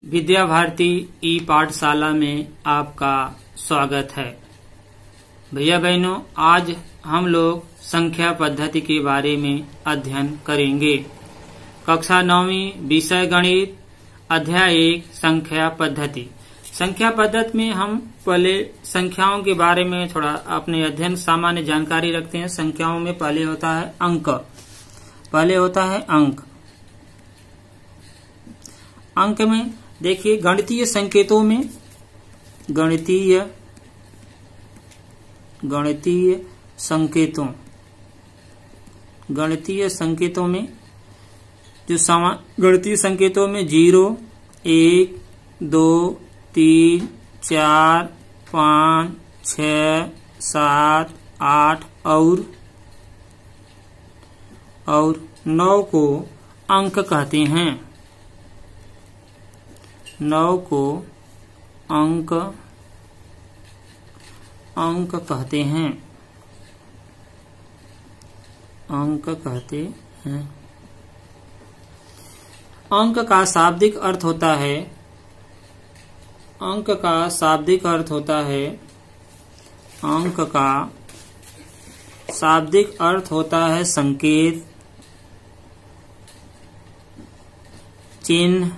विद्या भारती ई पाठशाला में आपका स्वागत है। भैया बहनों, आज हम लोग संख्या पद्धति के बारे में अध्ययन करेंगे। कक्षा 9वीं विषय गणित, अध्याय 1 संख्या पद्धति। संख्या पद्धति में हम पहले संख्याओं के बारे में थोड़ा अपने अध्ययन सामान्य जानकारी रखते हैं। संख्याओं में पहले होता है अंक। अंक में देखिए गणितीय संकेतों में गणितीय संकेतों में जो गणितीय संकेतों में 0, 1, 2, 3, 4, 5, 6, 7, 8 और 9 को अंक कहते हैं। 9 को अंक कहते हैं। अंक का शाब्दिक अर्थ होता है अंक का शाब्दिक अर्थ होता है संकेत, चिन्ह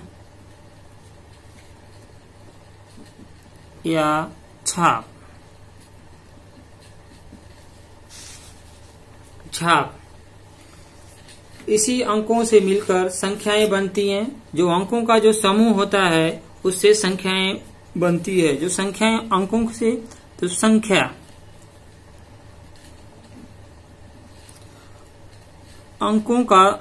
या छाप। इसी अंकों से मिलकर संख्याएं बनती हैं। जो अंकों का जो समूह होता है उससे संख्याएं बनती है। जो संख्याएं अंकों से तो संख्या अंकों का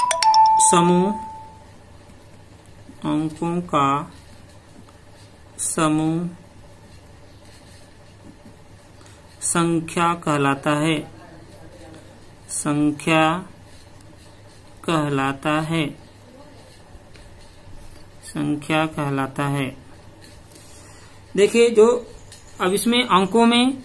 समूह संख्या कहलाता है। देखिए, जो अब इसमें अंकों में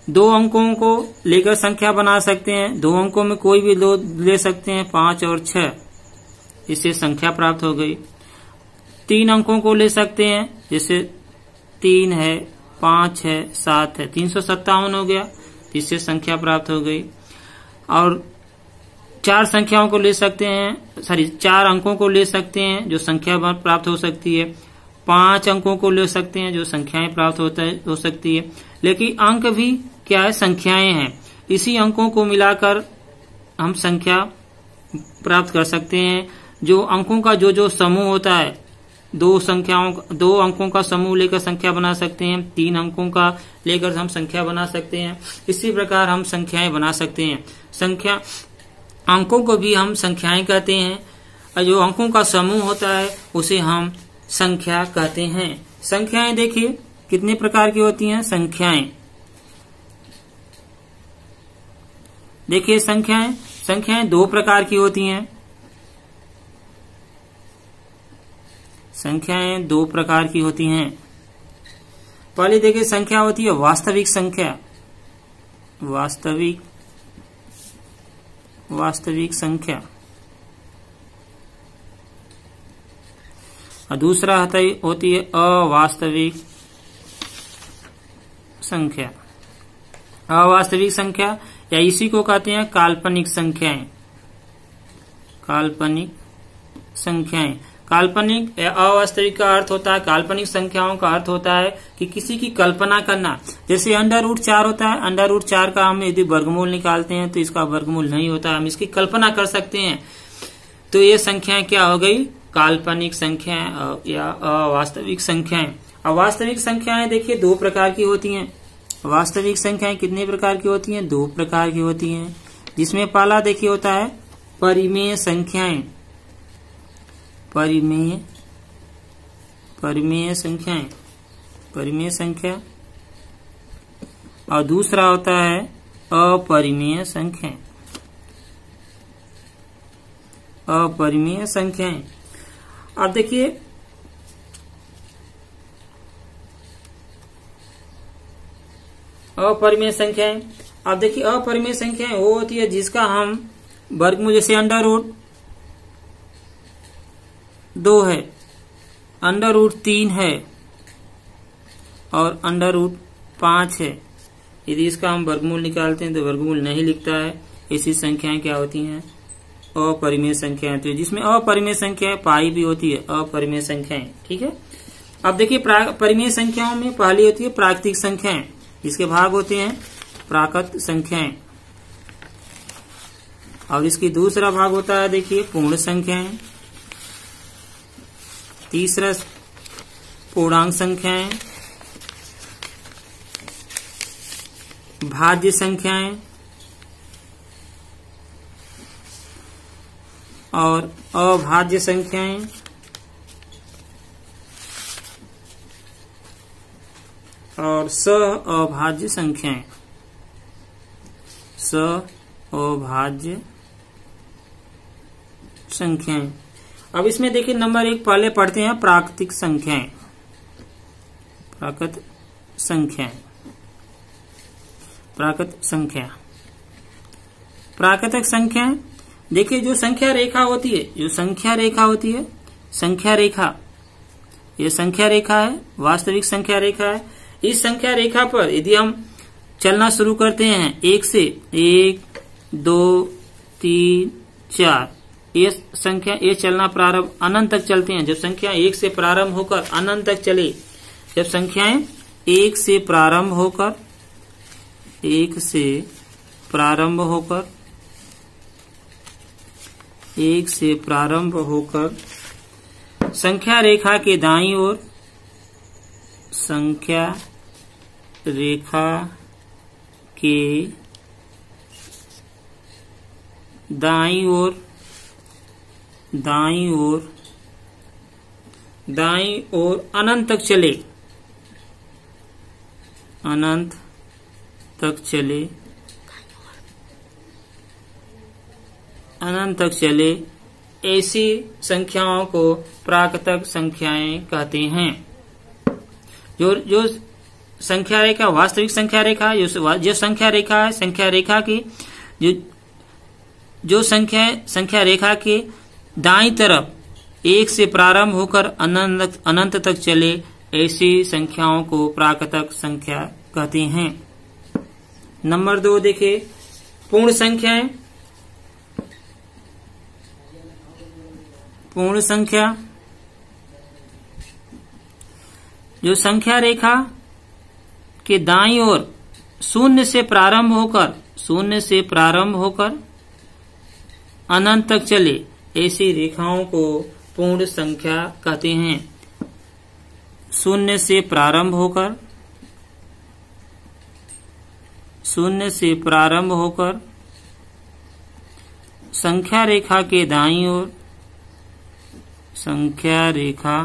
2 अंकों को लेकर संख्या बना सकते हैं। 2 अंकों में कोई भी 2 ले सकते हैं, 5 और 6, इससे संख्या प्राप्त हो गई। 3 अंकों को ले सकते हैं, जैसे 3 है, 5 है, 7 है, 357 हो गया, इससे संख्या प्राप्त हो गई। और 4 संख्याओं को ले सकते हैं, 4 अंकों को ले सकते हैं जो संख्या प्राप्त हो सकती है। 5 अंकों को ले सकते हैं जो संख्याएं प्राप्त हो सकती है। लेकिन अंक भी क्या है? संख्याएं हैं। इसी अंकों को मिलाकर हम संख्या प्राप्त कर सकते हैं। जो अंकों का जो समूह होता है, 2 अंकों का समूह लेकर संख्या बना सकते हैं। 3 अंकों का लेकर हम संख्या बना सकते हैं। इसी प्रकार हम संख्याएं बना सकते हैं। अंकों को भी हम संख्याएं कहते हैं, और जो अंकों का समूह होता है उसे हम संख्या कहते हैं। संख्याएं देखिए कितने प्रकार की होती हैं। देखिए संख्याएं 2 प्रकार की होती हैं। संख्याएं 2 प्रकार की होती हैं। पहले देखिए संख्या होती है वास्तविक संख्या। वास्तविक संख्या। और दूसरा होती है अवास्तविक संख्या। अवास्तविक संख्या या इसी को कहते हैं काल्पनिक संख्याएं। काल्पनिक या अवास्तविक का अर्थ होता है, काल्पनिक संख्याओं का अर्थ होता है कि किसी की कल्पना करना। जैसे √4 होता है, √4 का हम यदि वर्गमूल निकालते हैं तो इसका वर्गमूल नहीं होता, हम इसकी कल्पना कर सकते हैं। तो ये संख्याएं क्या हो गई? काल्पनिक संख्याएं या अवास्तविक संख्याएं। अवास्तविक संख्याएं देखिए 2 प्रकार की होती हैं। वास्तविक संख्याएं कितने प्रकार की होती हैं? 2 प्रकार की होती हैं। जिसमें पहला देखिए होता है परिमेय संख्याएं। परिमेय संख्या। और दूसरा होता है अपरिमेय संख्याएं। अब देखिए अपरिमेय संख्याएं। वो होती है जिसका हम वर्गमूल, जैसे √2 है, √3 है और √5 है। यदि इसका हम वर्गमूल निकालते हैं तो वर्गमूल नहीं लिखता है। ऐसी संख्याएं क्या होती हैं? अपरिमेय संख्याएं। तो जिसमें अपरिमेय संख्याएं पाई भी होती है, अपरिमेय संख्याएं। ठीक है। अब देखिए परिमेय संख्याओं में पहली होती है प्राकृतिक संख्याएं, इसके भाग होते हैं प्राकृत संख्याएं। और इसकी दूसरा भाग होता है देखिए पूर्ण संख्याएं, तीसरा पूर्णांक संख्याएं, भाज्य संख्याएं और अभाज्य संख्याएं और अभाज्य संख्याएं। अभाज्य संख्याएं। अब इसमें देखिए नंबर 1 पहले पढ़ते हैं प्राकृतिक संख्याएं। प्राकृत संख्याएं। प्राकृत संख्या। प्राकृतिक संख्याएं देखिए जो संख्या रेखा होती है, संख्या रेखा, ये संख्या रेखा है, वास्तविक संख्या रेखा है। इस संख्या रेखा पर यदि हम चलना शुरू करते हैं 1 से 1, 2, 3, 4, ये संख्या ये चलना प्रारंभ अनंत तक चलते हैं। जब संख्या 1 से प्रारंभ होकर अनंत तक चले, जब संख्याएं 1 से प्रारंभ होकर संख्या रेखा के दाईं ओर, संख्या रेखा के दाईं ओर अनंत तक चले, अनंत तक चले, ऐसी संख्याओं को प्राकृतिक संख्याएं कहते हैं। जो संख्या रेखा वास्तविक संख्या रेखा, जो संख्या रेखा है, संख्या रेखा की जो संख्या रेखा के दाईं तरफ 1 से प्रारंभ होकर अनंत तक चले, ऐसी संख्याओं को प्राकृतिक संख्या कहते हैं। नंबर 2 देखिए पूर्ण संख्याएं। पूर्ण संख्या जो संख्या रेखा के दाईं ओर शून्य से प्रारंभ होकर अनंत तक चले, ऐसी रेखाओं को पूर्ण संख्या कहते हैं। शून्य से प्रारंभ होकर संख्या रेखा के दाईं ओर, संख्या रेखा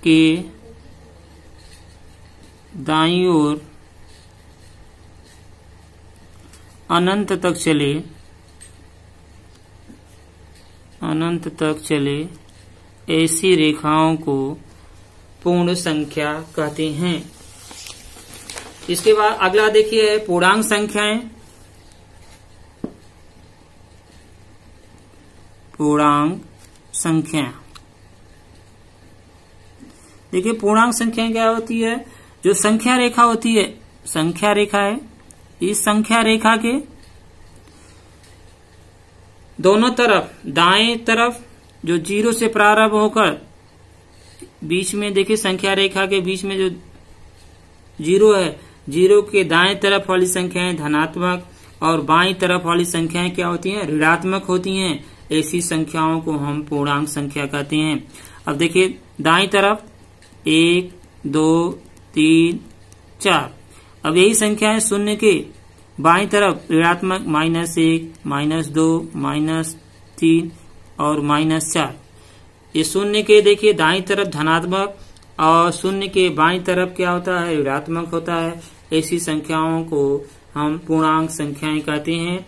के दाईं ओर अनंत तक चले, ऐसी रेखाओं को पूर्ण संख्या कहते हैं। इसके बाद अगला देखिए पूर्णांक संख्याएं। पूर्णांक संख्या देखिए पूर्णांक संख्या क्या होती है? जो संख्या रेखा होती है, संख्या रेखा है, इस संख्या रेखा के दोनों तरफ, दाएं तरफ जो 0 से प्रारंभ होकर बीच में देखिए संख्या रेखा के बीच में जो 0 है, 0 के दाएं तरफ वाली संख्याएं धनात्मक और बाईं तरफ वाली संख्याएं क्या होती हैं? ऋणात्मक होती हैं। ऐसी संख्याओं को हम पूर्णांक संख्या कहते हैं। अब देखिए दाईं तरफ 1, 2, 3, 4। अब यही संख्याएं शून्य के बाईं तरफ ऋणात्मक -1, -2, -3 और -4। ये शून्य के देखिए दाईं तरफ धनात्मक और शून्य के बाईं तरफ क्या होता है? ऋणात्मक होता है। ऐसी संख्याओं को हम पूर्णांक संख्याएं कहते हैं।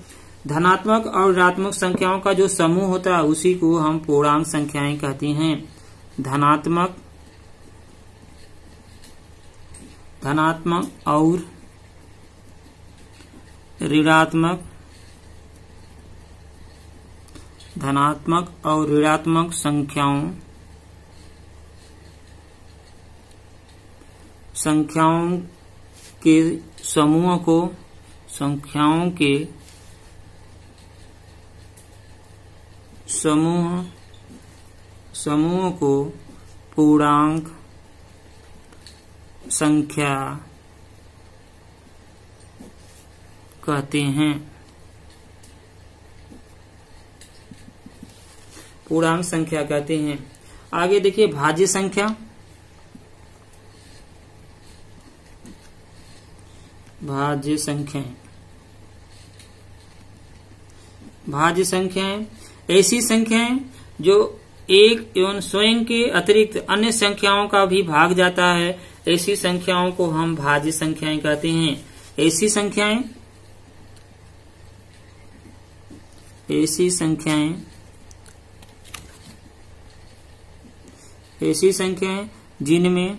धनात्मक और ऋणात्मक संख्याओं का जो समूह होता है उसी को हम पूर्णांक संख्याएं कहते हैं। धनात्मक और ऋणात्मक, धनात्मक और ऋणात्मक संख्याओं संख्याओं के समूह को संख्याओं के समूह को पूर्णांक संख्या कहते हैं। पूर्णांक संख्या कहते हैं। आगे देखिए भाज्य संख्या। भाज्य संख्याएं। भाज्य संख्याएं ऐसी संख्याएं जो एक एवं स्वयं के अतिरिक्त अन्य संख्याओं का भी भाग जाता है, ऐसी संख्याओं को हम भाज्य संख्याएं कहते हैं। ऐसी संख्याएं जिनमें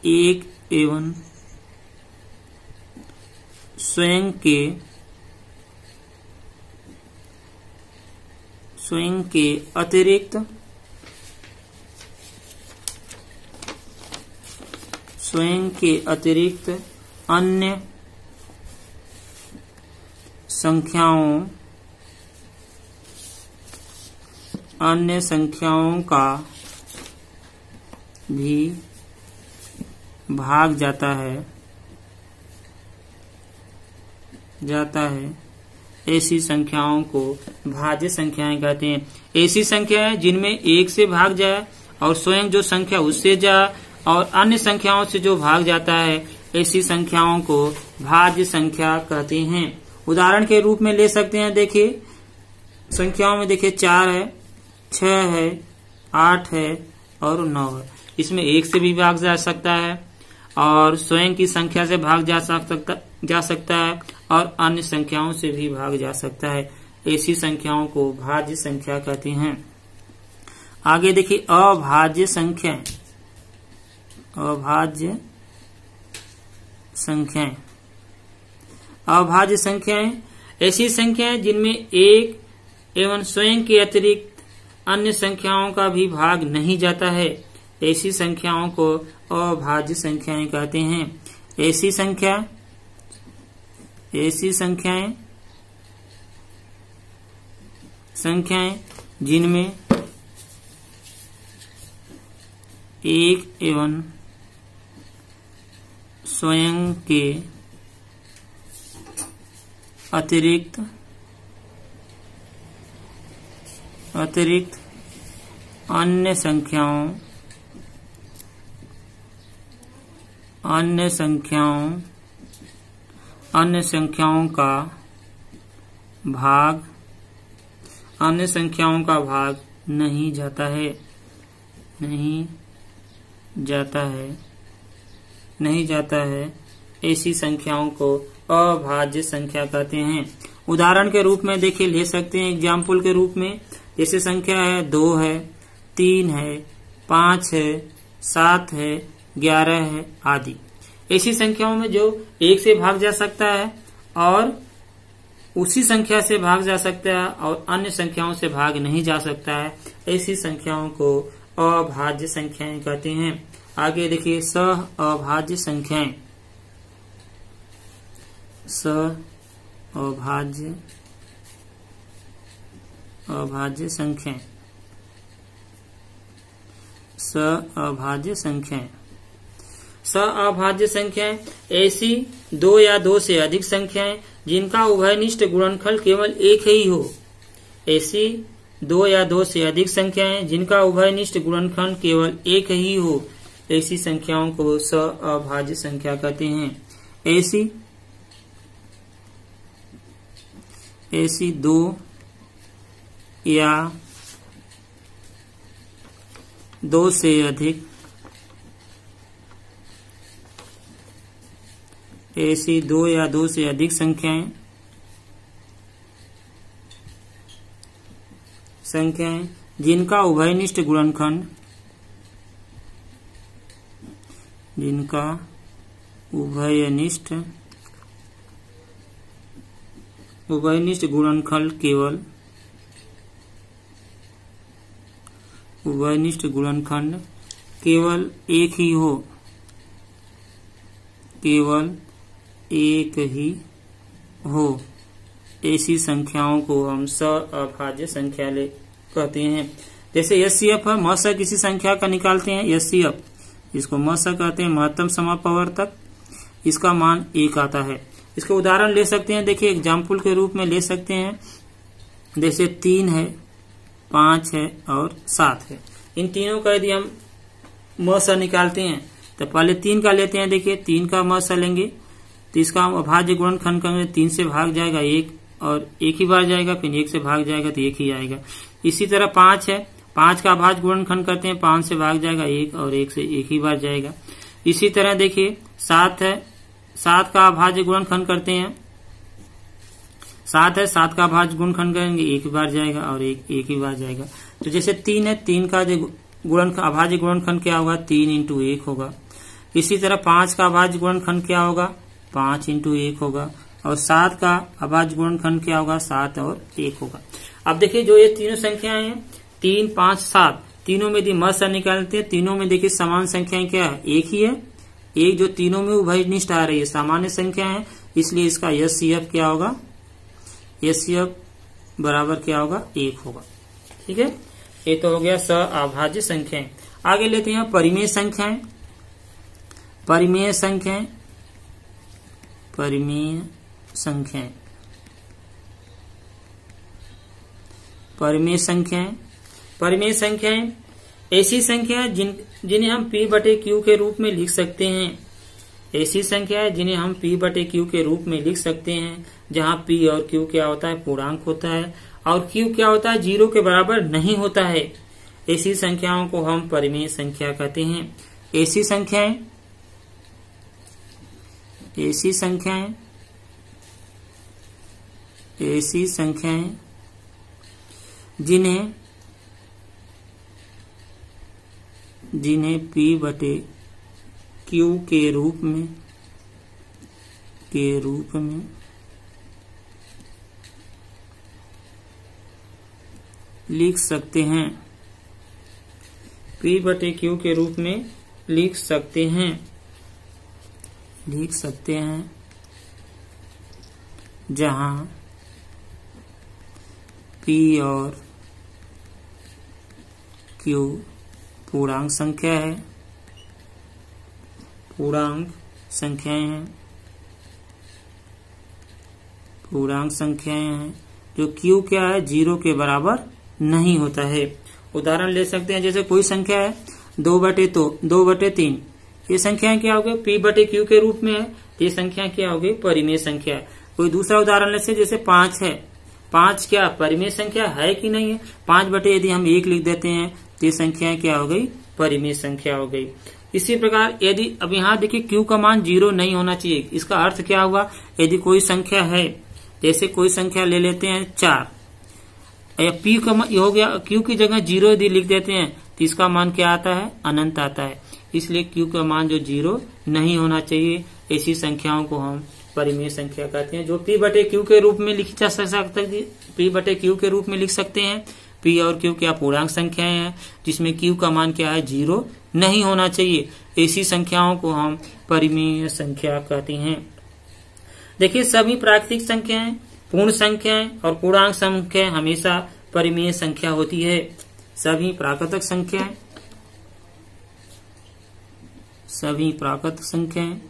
एक एवं स्वयं के अतिरिक्त अन्य संख्याओं का भी भाग जाता है ऐसी संख्याओं को भाज्य संख्याएं कहते हैं। ऐसी संख्याएं जिनमें एक से भाग जाए और स्वयं जो संख्या उससे जाए और अन्य संख्याओं से जो भाग जाता है, ऐसी संख्याओं को भाज्य संख्या कहते हैं। उदाहरण के रूप में ले सकते हैं। देखिए संख्याओं में देखिए 4 है, 6 है, 8 है और 9 है। इसमें एक से भी भाग जा सकता है और स्वयं की संख्या से भाग जा सकता है और अन्य संख्याओं से भी भाग जा सकता है। ऐसी संख्याओं को भाज्य संख्या कहते हैं। आगे देखिए अभाज्य संख्याएं। अभाज्य संख्याएं ऐसी संख्याएं जिनमें एक एवं स्वयं के अतिरिक्त अन्य संख्याओं का भी भाग नहीं जाता है, ऐसी संख्याओं को अभाज्य संख्याएं कहते हैं। ऐसी संख्याएं जिनमें एक एवं स्वयं के अतिरिक्त अन्य संख्याओं का भाग नहीं जाता है ऐसी संख्याओं को अभाज्य संख्या कहते हैं। उदाहरण के रूप में देखिए ले सकते हैं एग्जाम्पल के रूप में। जैसे संख्या है 2 है, 3 है, 5 है, 7 है, 11 है आदि। ऐसी संख्याओं में जो एक से भाग जा सकता है और उसी संख्या से भाग जा सकता है और अन्य संख्याओं से भाग नहीं जा सकता है, ऐसी संख्याओं को अभाज्य संख्याएं कहते हैं। आगे देखिए अभाज्य संख्याएं। अभाज्य संख्याएं ऐसी 2 या 2 से अधिक संख्याएं जिनका उभयनिष्ठ गुणनफल केवल एक ही हो। ऐसी 2 या 2 से अधिक संख्याएं जिनका उभयनिष्ठ गुणनफल केवल एक ही हो, ऐसी संख्याओं को अभाज्य संख्या कहते हैं। ऐसी 2 या 2 से अधिक संख्याएं जिनका उभयनिष्ठ गुणनखंड केवल एक ही हो, केवल एक ही हो, ऐसी संख्याओं को हम अभाज्य संख्या कहते हैं। जैसे एचसीएफ है, म से किसी संख्या का निकालते हैं एचसीएफ, इसको म से कहते हैं महत्तम समापवर्तक, इसका मान 1 आता है। इसके उदाहरण ले सकते हैं, देखिए एग्जाम्पल के रूप में ले सकते हैं, जैसे 3 है, 5 है और 7 है। इन तीनों का यदि हम म से निकालते हैं तो पहले 3 का लेते हैं। देखिए 3 का म से लेंगे तो इसका हम अभाज्य गुणनखंड करेंगे, 3 से भाग जाएगा 1 और 1 ही बार जाएगा, फिर 1 से भाग जाएगा तो 1 ही आएगा। इसी तरह 5 है, 5 का अभाज्य गुणनखंड करते हैं, 5 से भाग जाएगा 1 और 1 से 1 ही बार जाएगा। इसी तरह देखिए 7 है, 7 का अभाज्य गुणनखंड करते हैं, 7 है, 7 का अभाज्य गुणनखंड करेंगे 1 ही बार जाएगा और 1 ही बार जाएगा। तो जैसे 3 है, 3 का जो अभाज्य गुणनखंड क्या होगा, 3 इंटू 1 होगा। इसी तरह 5 का अभाज्य गुणनखंड क्या होगा, 5 इंटू 1 होगा। और 7 का अभाज्य गुणनखंड क्या होगा, 7 और 1 होगा। अब देखिए जो ये तीनों संख्याएं हैं 3, 5, 7, तीनों में यदि म से निकालते हैं, तीनों में देखिए समान संख्याएं क्या है, एक ही है। एक जो तीनों में उभयनिष्ठ आ रही है सामान्य संख्या है, इसलिए इसका एचसीएफ क्या होगा, एचसीएफ बराबर क्या होगा, 1 होगा। ठीक है, ये तो हो गया अभाज्य संख्याएं। आगे लेते हैं परिमेय संख्याएं। परिमेय संख्याएं, परिमेय संख्याएं, परिमेय संख्याएं, परिमेय संख्याएं ऐसी संख्या जिन्हें हम P/Q के रूप में लिख सकते हैं। ऐसी संख्या है जिन्हें हम P/Q के रूप में लिख सकते हैं, जहां P और Q क्या होता है, पूर्णांक होता है, और Q क्या होता है, 0 के बराबर नहीं होता है। ऐसी संख्याओं को हम परिमेय संख्या कहते हैं। ऐसी संख्याएं, ऐसी संख्याएं, ऐसी संख्याएं जिन्हें P/Q के रूप में लिख सकते हैं, P/Q के रूप में लिख सकते हैं, लिख सकते हैं, जहां P और Q पूर्णांक संख्या है, पूर्णांक संख्याएं हैं, पूर्णांक संख्याएं हैं, जो Q क्या है, 0 के बराबर नहीं होता है। उदाहरण ले सकते हैं, जैसे कोई संख्या है 2/3, ये संख्याएं क्या हो गई, P/Q के रूप में है, ये संख्या क्या हो गई, परिमेय संख्या है। कोई दूसरा उदाहरण ले सकते, जैसे 5 है, 5 क्या परिमेय संख्या है कि नहीं है, 5 यदि हम 1 लिख देते हैं तो ये संख्या क्या हो गई, परिमेय संख्या हो गई। इसी प्रकार यदि अब यहाँ देखिए Q का मान 0 नहीं होना चाहिए, इसका अर्थ क्या हुआ, यदि कोई संख्या है, जैसे कोई संख्या ले लेते हैं 4, या P का मान हो गया, Q की जगह 0 यदि लिख देते हैं तो इसका मान क्या आता है, अनंत आता है। इसलिए Q का मान जो 0 नहीं होना चाहिए, ऐसी संख्याओं को हम परिमेय संख्या कहते हैं, जो P/Q के रूप में लिखी जा सकती है, P/Q के रूप में लिख सकते हैं। P और Q क्या पूर्णांक संख्याएं हैं, जिसमें Q का मान क्या है, 0 नहीं होना चाहिए। ऐसी संख्याओं को हम परिमेय संख्या कहते हैं। देखिए सभी प्राकृतिक संख्याएं, पूर्ण संख्याएं और पूर्णांक संख्याएं हमेशा परिमेय संख्या होती है। सभी प्राकृतिक संख्याएं, सभी प्राकृतिक संख्याएं,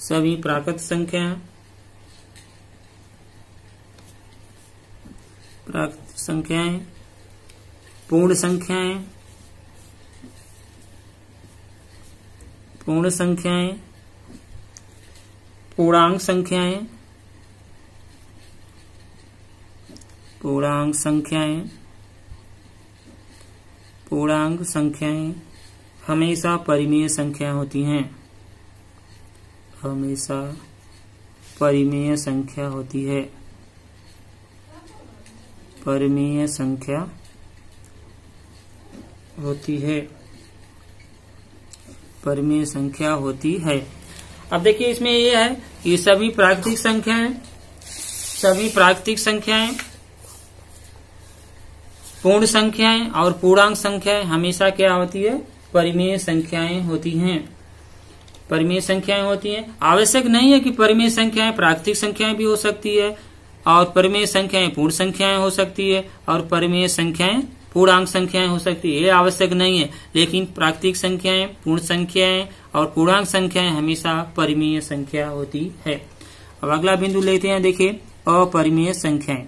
सभी प्राकृतिक संख्याएं, प्राकृतिक संख्याएं, पूर्ण संख्याएं, पूर्ण संख्याएं, पूर्णांक संख्याएं, पूर्णांक संख्याएं, पूर्णांक संख्याएं हमेशा परिमेय संख्या होती हैं, हमेशा परिमेय संख्या होती है, परिमेय संख्या होती है, परिमेय संख्या होती है। अब देखिए इसमें ये है कि सभी प्राकृतिक संख्याएं, सभी प्राकृतिक संख्याएं पूर्ण संख्याएं और पूर्णांक संख्याएं हमेशा क्या होती है, परिमेय संख्याएं होती हैं। परिमेय संख्याएं होती हैं। आवश्यक नहीं है कि परिमेय संख्याएं प्राकृतिक संख्याएं भी हो सकती है, और परिमेय संख्याएं पूर्ण संख्याएं हो सकती है, और परिमेय संख्याएं पूर्णांक संख्याएं हो सकती है। ये आवश्यक नहीं है, लेकिन प्राकृतिक संख्याएं, पूर्ण संख्याएं और पूर्णांक संख्याएं हमेशा परिमेय संख्या होती है। अब अगला बिंदु लेते हैं, देखिए अपरिमेय संख्याएं।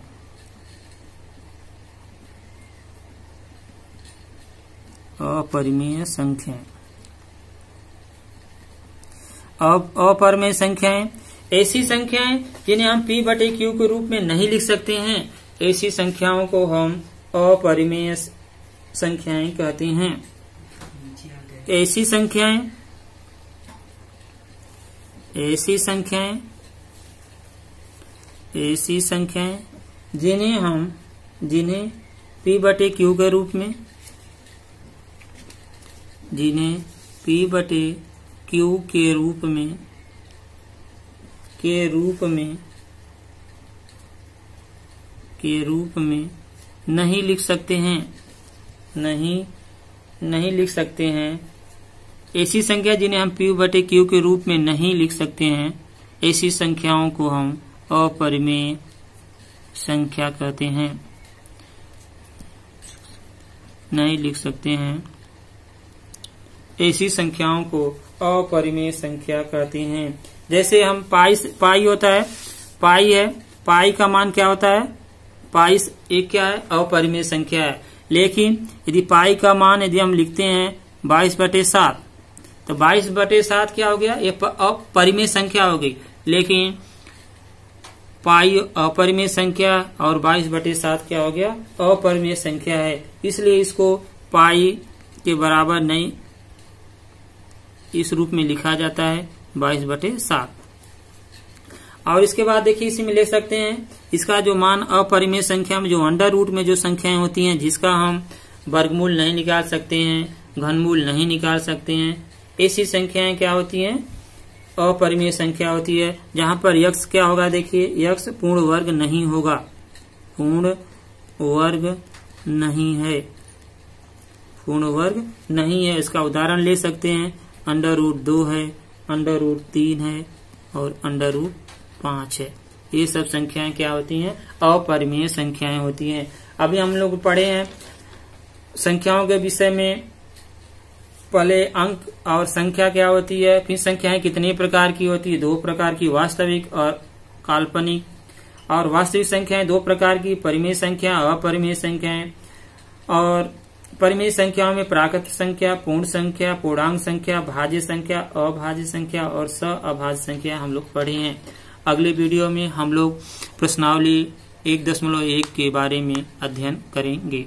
अपरिमेय संख्याएं। अब अपरिमेय संख्याएं ऐसी संख्याएं जिन्हें हम p बटे q के रूप में नहीं लिख सकते हैं, ऐसी संख्याओं को हम अपरिमेय संख्याएं कहते हैं। ऐसी संख्याएं जिन्हें p बटे q के रूप में, जिन्हें p बटे q के रूप में नहीं लिख सकते हैं, नहीं लिख सकते हैं। ऐसी संख्या जिन्हें हम p बटे q के रूप में नहीं लिख सकते हैं, ऐसी संख्याओं को हम अपरिमेय संख्या कहते हैं। नहीं लिख सकते हैं, ऐसी संख्याओं को अपरिमेय संख्या कहते हैं। जैसे हम पाई होता है, पाई है, पाई का मान क्या होता है, पाई एक क्या है, अपरिमेय संख्या है। लेकिन यदि पाई का मान यदि हम लिखते हैं 22/7, तो 22/7 क्या हो गया, ये अपरिमेय संख्या हो गई। लेकिन पाई अपरिमेय संख्या और 22/7 क्या हो गया, अपरिमेय संख्या है। इसलिए इसको पाई के बराबर नहीं इस रूप में लिखा जाता है 22/7। और इसके बाद देखिए इसी में ले सकते हैं, इसका जो मान अपरिमेय संख्या में जो अंडर रूट में जो संख्याएं होती हैं, जिसका हम वर्गमूल नहीं निकाल सकते हैं, घनमूल नहीं निकाल सकते हैं, ऐसी संख्याएं क्या होती हैं, अपरिमेय संख्या होती है। जहां पर यक्ष क्या होगा, देखिए यक्ष पूर्ण वर्ग नहीं होगा, पूर्ण वर्ग नहीं है, पूर्ण वर्ग नहीं है। इसका उदाहरण ले सकते हैं, √2 है, √3 है और √5 है। ये सब संख्याएं क्या होती हैं, अपरिमेय संख्याएं होती हैं। अभी हम लोग पढ़े हैं संख्याओं के विषय में, पहले अंक और संख्या क्या होती है, फिर संख्याएं कितने प्रकार की होती है, 2 प्रकार की, वास्तविक और काल्पनिक। और वास्तविक संख्याएं 2 प्रकार की, परिमेय संख्या, अपरिमेय संख्याएं। और परिमेय संख्याओं में प्राकृत संख्या, पूर्ण संख्या, पूर्णांक संख्या, भाज्य संख्या, अभाज्य संख्या और सअभाज्य संख्या हम लोग पढ़े हैं। अगले वीडियो में हम लोग प्रश्नावली 1.1 के बारे में अध्ययन करेंगे।